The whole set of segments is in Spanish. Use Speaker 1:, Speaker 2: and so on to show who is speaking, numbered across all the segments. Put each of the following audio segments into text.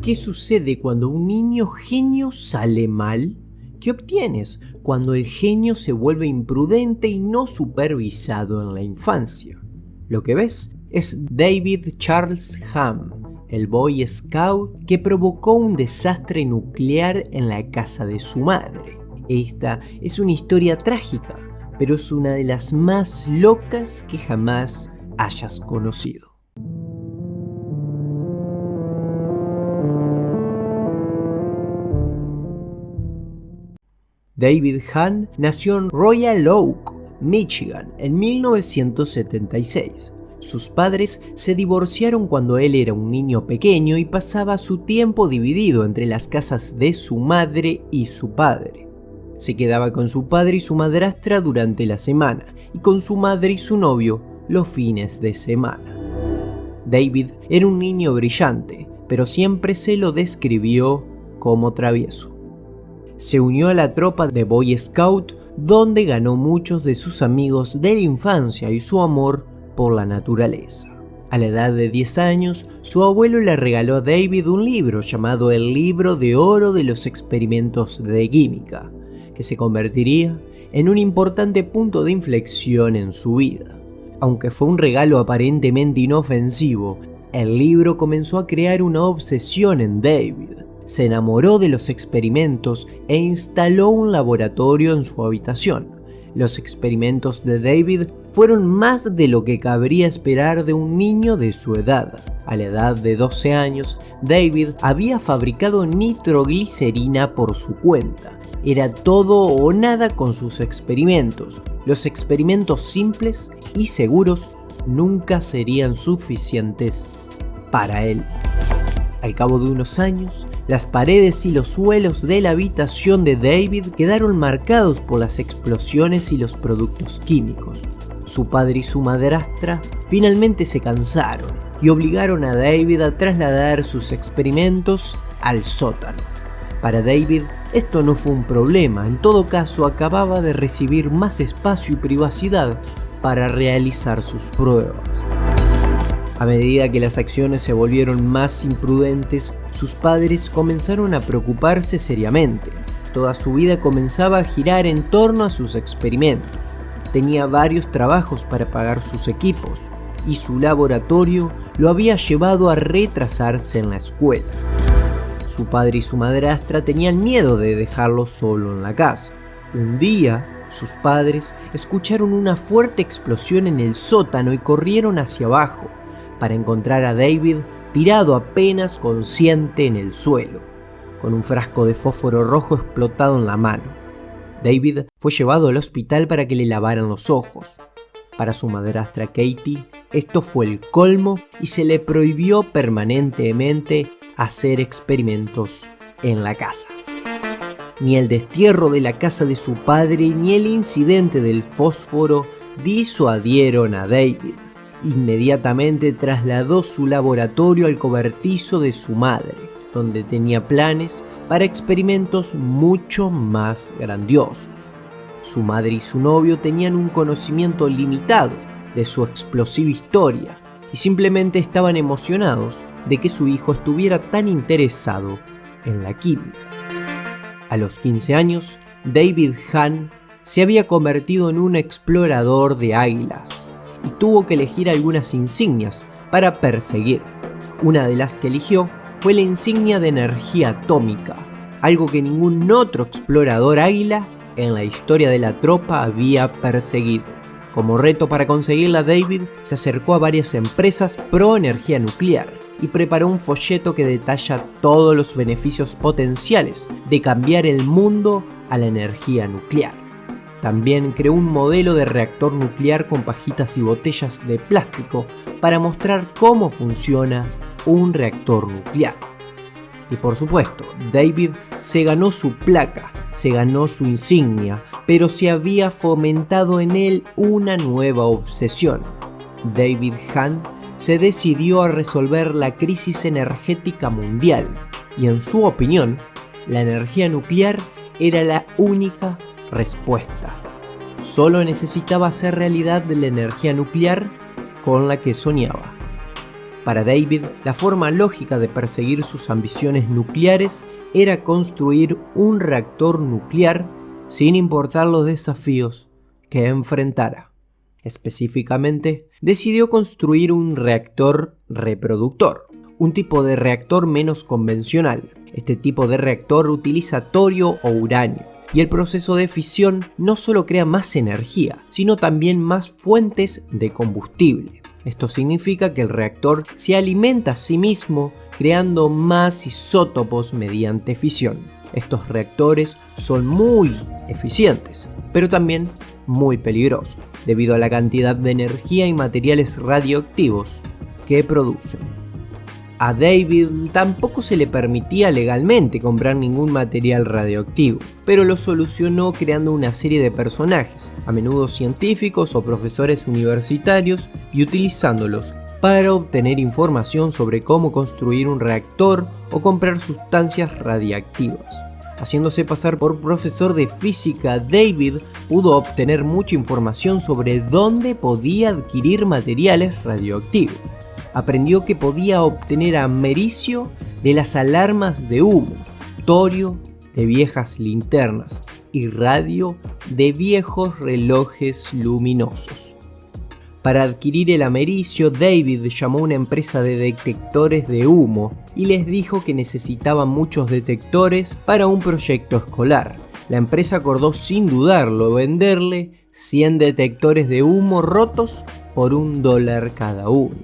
Speaker 1: ¿Qué sucede cuando un niño genio sale mal? ¿Qué obtienes cuando el genio se vuelve imprudente y no supervisado en la infancia? Lo que ves es David Charles Ham, el Boy Scout que provocó un desastre nuclear en la casa de su madre. Esta es una historia trágica, pero es una de las más locas que jamás hayas conocido. David Hahn nació en Royal Oak, Michigan, en 1976. Sus padres se divorciaron cuando él era un niño pequeño y pasaba su tiempo dividido entre las casas de su madre y su padre. Se quedaba con su padre y su madrastra durante la semana y con su madre y su novio los fines de semana. David era un niño brillante, pero siempre se lo describió como travieso. Se unió a la tropa de Boy Scout, donde ganó muchos de sus amigos de la infancia y su amor por la naturaleza. A la edad de 10 años, su abuelo le regaló a David un libro llamado El Libro de Oro de los Experimentos de Química, que se convertiría en un importante punto de inflexión en su vida. Aunque fue un regalo aparentemente inofensivo, el libro comenzó a crear una obsesión en David. Se enamoró de los experimentos e instaló un laboratorio en su habitación. Los experimentos de David fueron más de lo que cabría esperar de un niño de su edad. A la edad de 12 años, David había fabricado nitroglicerina por su cuenta. Era todo o nada con sus experimentos. Los experimentos simples y seguros nunca serían suficientes para él. Al cabo de unos años, las paredes y los suelos de la habitación de David quedaron marcados por las explosiones y los productos químicos. Su padre y su madrastra finalmente se cansaron y obligaron a David a trasladar sus experimentos al sótano. Para David, esto no fue un problema, en todo caso acababa de recibir más espacio y privacidad para realizar sus pruebas. A medida que las acciones se volvieron más imprudentes, sus padres comenzaron a preocuparse seriamente. Toda su vida comenzaba a girar en torno a sus experimentos. Tenía varios trabajos para pagar sus equipos, y su laboratorio lo había llevado a retrasarse en la escuela. Su padre y su madrastra tenían miedo de dejarlo solo en la casa. Un día, sus padres escucharon una fuerte explosión en el sótano y corrieron hacia abajo, para encontrar a David tirado apenas consciente en el suelo, con un frasco de fósforo rojo explotado en la mano. David fue llevado al hospital para que le lavaran los ojos. Para su madrastra Katie, esto fue el colmo y se le prohibió permanentemente hacer experimentos en la casa. Ni el destierro de la casa de su padre ni el incidente del fósforo disuadieron a David. Inmediatamente trasladó su laboratorio al cobertizo de su madre, donde tenía planes para experimentos mucho más grandiosos. Su madre y su novio tenían un conocimiento limitado de su explosiva historia y simplemente estaban emocionados de que su hijo estuviera tan interesado en la química. A los 15 años, David Hahn se había convertido en un explorador de águilas y tuvo que elegir algunas insignias para perseguir. Una de las que eligió fue la insignia de energía atómica, algo que ningún otro explorador águila en la historia de la tropa había perseguido. Como reto para conseguirla, David se acercó a varias empresas pro energía nuclear y preparó un folleto que detalla todos los beneficios potenciales de cambiar el mundo a la energía nuclear. También creó un modelo de reactor nuclear con pajitas y botellas de plástico para mostrar cómo funciona un reactor nuclear. Y por supuesto, David se ganó su placa, se ganó su insignia, pero se había fomentado en él una nueva obsesión. David Hahn se decidió a resolver la crisis energética mundial y, en su opinión, la energía nuclear era la única respuesta. Solo necesitaba hacer realidad de la energía nuclear con la que soñaba. Para David, la forma lógica de perseguir sus ambiciones nucleares era construir un reactor nuclear sin importar los desafíos que enfrentara. Específicamente, decidió construir un reactor reproductor, un tipo de reactor menos convencional. Este tipo de reactor utiliza torio o uranio, y el proceso de fisión no solo crea más energía, sino también más fuentes de combustible. Esto significa que el reactor se alimenta a sí mismo, creando más isótopos mediante fisión. Estos reactores son muy eficientes, pero también muy peligrosos, debido a la cantidad de energía y materiales radioactivos que producen. A David tampoco se le permitía legalmente comprar ningún material radioactivo, pero lo solucionó creando una serie de personajes, a menudo científicos o profesores universitarios, y utilizándolos para obtener información sobre cómo construir un reactor o comprar sustancias radiactivas. Haciéndose pasar por profesor de física, David pudo obtener mucha información sobre dónde podía adquirir materiales radioactivos. Aprendió que podía obtener americio de las alarmas de humo, torio de viejas linternas y radio de viejos relojes luminosos. Para adquirir el americio, David llamó a una empresa de detectores de humo y les dijo que necesitaban muchos detectores para un proyecto escolar. La empresa acordó sin dudarlo venderle 100 detectores de humo rotos por $1 cada uno.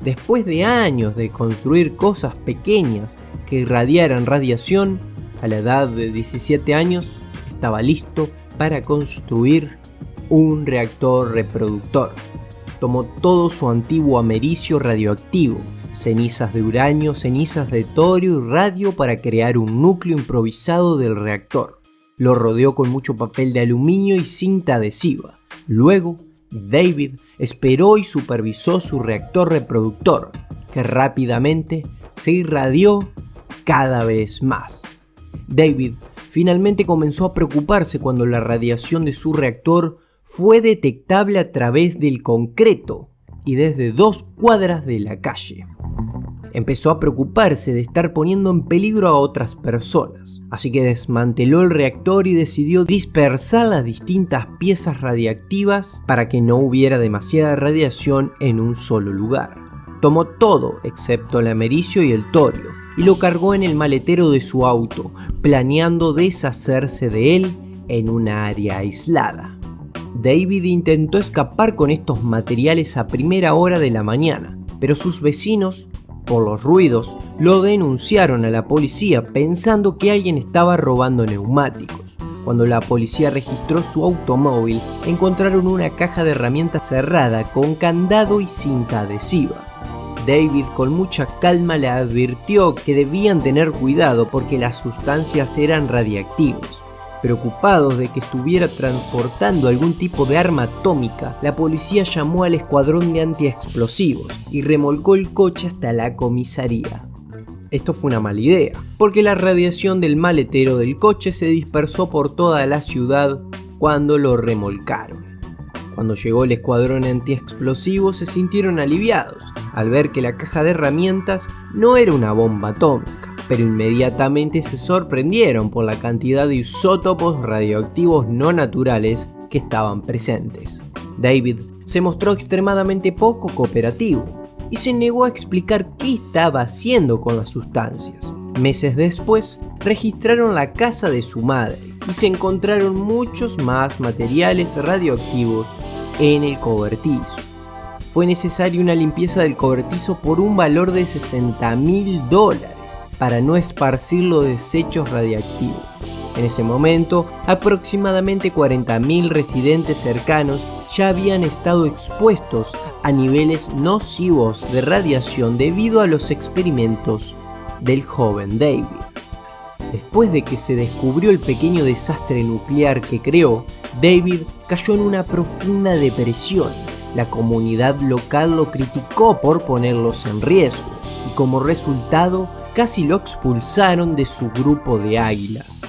Speaker 1: Después de años de construir cosas pequeñas que irradiaran radiación, a la edad de 17 años estaba listo para construir un reactor reproductor. Tomó todo su antiguo americio radioactivo, cenizas de uranio, cenizas de torio y radio para crear un núcleo improvisado del reactor. Lo rodeó con mucho papel de aluminio y cinta adhesiva. Luego, David esperó y supervisó su reactor reproductor, que rápidamente se irradió cada vez más. David finalmente comenzó a preocuparse cuando la radiación de su reactor fue detectable a través del concreto y desde 2 cuadras de la calle. Empezó a preocuparse de estar poniendo en peligro a otras personas, así que desmanteló el reactor y decidió dispersar las distintas piezas radiactivas para que no hubiera demasiada radiación en un solo lugar. Tomó todo excepto el americio y el torio y lo cargó en el maletero de su auto, planeando deshacerse de él en una área aislada. David intentó escapar con estos materiales a primera hora de la mañana, pero sus vecinos, por los ruidos, lo denunciaron a la policía pensando que alguien estaba robando neumáticos. Cuando la policía registró su automóvil, encontraron una caja de herramientas cerrada con candado y cinta adhesiva. David con mucha calma le advirtió que debían tener cuidado porque las sustancias eran radiactivas. Preocupados de que estuviera transportando algún tipo de arma atómica, la policía llamó al escuadrón de antiexplosivos y remolcó el coche hasta la comisaría. Esto fue una mala idea, porque la radiación del maletero del coche se dispersó por toda la ciudad cuando lo remolcaron. Cuando llegó el escuadrón antiexplosivos se sintieron aliviados al ver que la caja de herramientas no era una bomba atómica, pero inmediatamente se sorprendieron por la cantidad de isótopos radioactivos no naturales que estaban presentes. David se mostró extremadamente poco cooperativo y se negó a explicar qué estaba haciendo con las sustancias. Meses después, registraron la casa de su madre y se encontraron muchos más materiales radioactivos en el cobertizo. Fue necesaria una limpieza del cobertizo por un valor de $60.000 para no esparcir los desechos radiactivos. En ese momento, aproximadamente 40.000 residentes cercanos ya habían estado expuestos a niveles nocivos de radiación debido a los experimentos del joven David. Después de que se descubrió el pequeño desastre nuclear que creó, David cayó en una profunda depresión. La comunidad local lo criticó por ponerlos en riesgo y como resultado casi lo expulsaron de su grupo de águilas.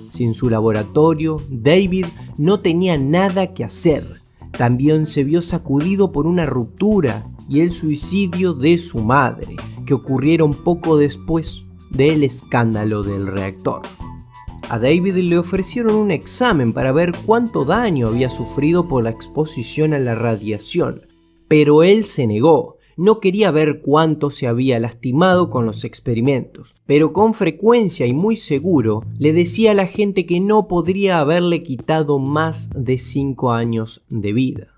Speaker 1: Sin su laboratorio, David no tenía nada que hacer. También se vio sacudido por una ruptura y el suicidio de su madre, que ocurrieron poco después del escándalo del reactor. A David le ofrecieron un examen para ver cuánto daño había sufrido por la exposición a la radiación, pero él se negó. No quería ver cuánto se había lastimado con los experimentos, pero con frecuencia y muy seguro le decía a la gente que no podría haberle quitado más de 5 años de vida.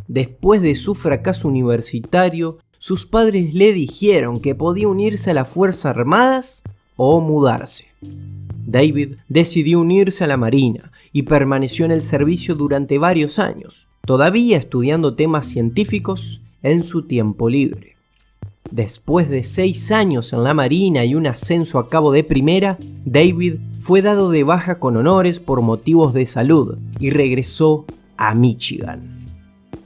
Speaker 1: Después de su fracaso universitario, sus padres le dijeron que podía unirse a las Fuerzas Armadas o mudarse. David decidió unirse a la Marina y permaneció en el servicio durante varios años, todavía estudiando temas científicos en su tiempo libre. Después de 6 años en la Marina y un ascenso a cabo de primera, David fue dado de baja con honores por motivos de salud y regresó a Michigan.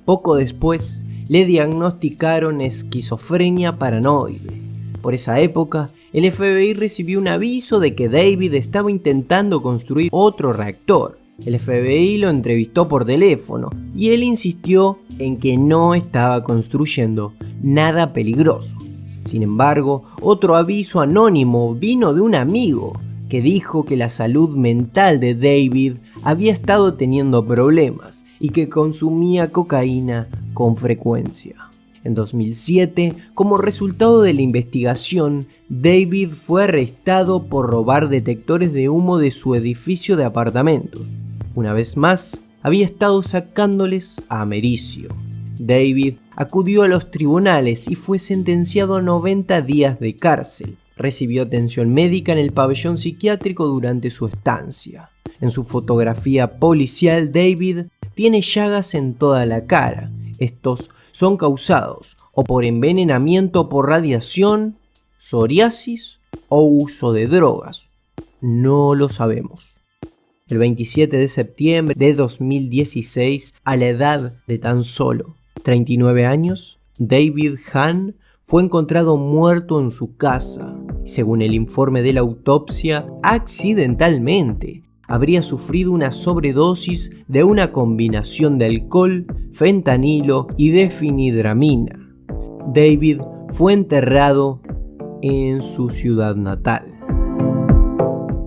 Speaker 1: Poco después le diagnosticaron esquizofrenia paranoide. Por esa época, el FBI recibió un aviso de que David estaba intentando construir otro reactor. El FBI lo entrevistó por teléfono y él insistió en que no estaba construyendo nada peligroso. Sin embargo, otro aviso anónimo vino de un amigo que dijo que la salud mental de David había estado teniendo problemas y que consumía cocaína con frecuencia. En 2007, como resultado de la investigación, David fue arrestado por robar detectores de humo de su edificio de apartamentos. Una vez más, había estado sacándoles a Americio. David acudió a los tribunales y fue sentenciado a 90 días de cárcel. Recibió atención médica en el pabellón psiquiátrico durante su estancia. En su fotografía policial, David tiene llagas en toda la cara. Estos son causados o por envenenamiento por radiación, psoriasis o uso de drogas. No lo sabemos. El 27 de septiembre de 2016, a la edad de tan solo 39 años, David Hahn fue encontrado muerto en su casa. Según el informe de la autopsia, accidentalmente habría sufrido una sobredosis de una combinación de alcohol, fentanilo y difenhidramina. David fue enterrado en su ciudad natal.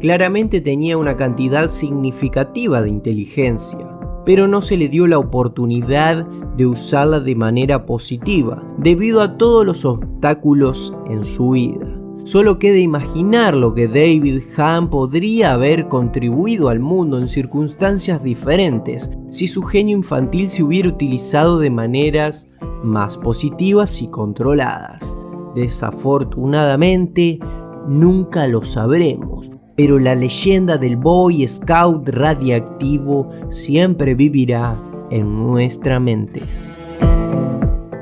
Speaker 1: Claramente tenía una cantidad significativa de inteligencia, pero no se le dio la oportunidad de usarla de manera positiva debido a todos los obstáculos en su vida. Solo queda imaginar lo que David Hahn podría haber contribuido al mundo en circunstancias diferentes si su genio infantil se hubiera utilizado de maneras más positivas y controladas. Desafortunadamente, nunca lo sabremos, pero la leyenda del Boy Scout radiactivo siempre vivirá en nuestras mentes.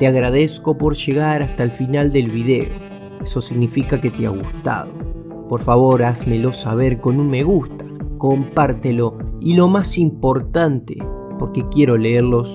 Speaker 1: Te agradezco por llegar hasta el final del video. Eso significa que te ha gustado. Por favor, házmelo saber con un me gusta, compártelo y lo más importante, porque quiero leerlos